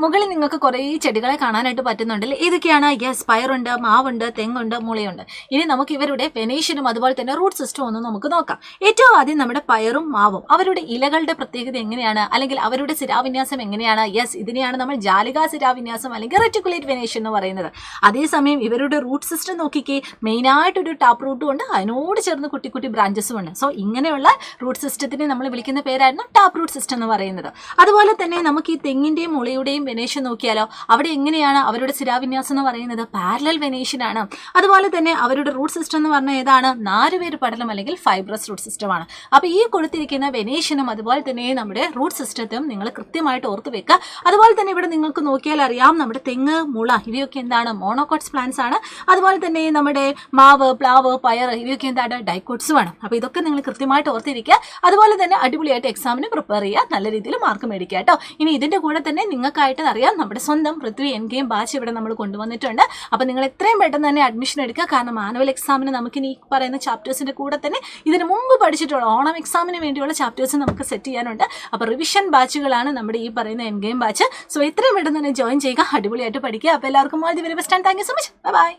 മുകളിൽ നിങ്ങൾക്ക് കുറേ ചെടികളെ കാണാനായിട്ട് പറ്റുന്നുണ്ടല്ലേ. ഏതൊക്കെയാണ്? യെസ്, പയറുണ്ട്, മാവുണ്ട്, തെങ്ങുണ്ട്, മുളയുണ്ട്. ഇനി നമുക്ക് ഇവരുടെ വെനേഷനും അതുപോലെ തന്നെ റൂട്ട് സിസ്റ്റം ഒന്നും നമുക്ക് നോക്കാം. ഏറ്റവും ആദ്യം നമ്മുടെ പയറും മാവും അവരുടെ ഇലകളുടെ പ്രത്യേകത എങ്ങനെയാണ്, അല്ലെങ്കിൽ അവരുടെ സിരാവിന്യാസം എങ്ങനെയാണ്? യെസ്, ഇതിനെയാണ് നമ്മൾ ജാലികാ സിരാവിന്യാസം അല്ലെങ്കിൽ റെറ്റിക്കുലേറ്റ് വെനേഷൻ എന്ന് പറയുന്നത്. അതേസമയം ഇവരുടെ റൂട്ട് സിസ്റ്റം നോക്കിക്കേ, മെയിനായിട്ടൊരു ടാപ്പ് റൂട്ടും ഉണ്ട്, അതിനോട് ചേർന്ന് കുട്ടി കുട്ടി ബ്രാഞ്ചസും ഉണ്ട്. സോ ഇങ്ങനെയുള്ള റൂട്ട് സിസ്റ്റത്തിനെ നമ്മൾ വിളിക്കുന്ന പേരായിരുന്നു ടാപ്പ് റൂട്ട് സിസ്റ്റം എന്ന് പറയുന്നത്. അതുപോലെ തന്നെ നമുക്ക് ഈ തെങ്ങിന്റെയും മുളയുടെയും വെനേഷൻ നോക്കിയാലോ, അവിടെ എങ്ങനെയാണ് അവരുടെ സിരാവിന്യാസം എന്ന് പറയുന്നത്? പാരലൽ വെനേഷൻ ആണ്. അതുപോലെ തന്നെ അവരുടെ റൂട്ട് സിസ്റ്റം എന്ന് പറഞ്ഞാൽ ഏതാണ്? നാലുപേര് പടലം അല്ലെങ്കിൽ ഫൈബ്രസ് റൂട്ട് സിസ്റ്റമാണ്. അപ്പോൾ ഈ കൊടുത്തിരിക്കുന്ന വെനേഷനും അതുപോലെ തന്നെ നമ്മുടെ റൂട്ട് സിസ്റ്റത്തും നിങ്ങൾ കൃത്യമായിട്ട് ഓർത്ത് വെക്കുക. അതുപോലെ തന്നെ ഇവിടെ നിങ്ങൾക്ക് നോക്കിയാൽ അറിയാം, നമ്മുടെ തെങ്ങ്, മുള ഇവയൊക്കെ എന്താണ്? മോണോകോട്സ് പ്ലാന്റ്സ് ആണ്. അതുപോലെ തന്നെ നമ്മുടെ മാവ്, പ്ലാവ്, പയർ ഇവയൊക്കെ എന്താണ്? ഡൈക്കോട്സും ആണ്. അപ്പോൾ ഇതൊക്കെ നിങ്ങൾ കൃത്യമായിട്ട് ഓർത്തിരിക്കുക. അതുപോലെ തന്നെ അടിപൊളിയായിട്ട് എക്സാമിന് പ്രിപ്പയർ ചെയ്യുക, നല്ല രീതിയിൽ മാർക്ക് മേടിക്കുക കേട്ടോ. ഇനി ഇതിൻ്റെ കൂടെ തന്നെ നിങ്ങൾക്കായിട്ട് അറിയാം, നമ്മുടെ സ്വന്തം പൃഥ്വി എൻ ഗെയിം ബാച്ച് ഇവിടെ നമ്മൾ കൊണ്ടുവന്നിട്ടുണ്ട്. അപ്പോൾ നിങ്ങൾ എത്രയും പെട്ടെന്ന് തന്നെ അഡ്മിഷൻ എടുക്കുക. കാരണം ആനുവൽ എക്സാമിന് നമുക്കിനി ഈ പറയുന്ന ചാപ്റ്റേഴ്സിൻ്റെ കൂടെ തന്നെ ഇതിന് മുമ്പ് പഠിച്ചിട്ടുള്ള ഓണം എക്സാമിന് വേണ്ടിയുള്ള ചാപ്റ്റേഴ്സ് നമുക്ക് സെറ്റ് ചെയ്യാനുണ്ട്. അപ്പോൾ റിവിഷൻ ബാച്ചുകളാണ് നമ്മുടെ ഈ പറയുന്ന എൻ ഗെയിം ബാച്ച്. സോ എത്രയും പെട്ടെന്ന് തന്നെ ജോയിൻ ചെയ്യുക, അടിപൊളിയായിട്ട് പഠിക്കുക. അപ്പോൾ എല്ലാവർക്കും all the very best and thank you so much. Bye bye.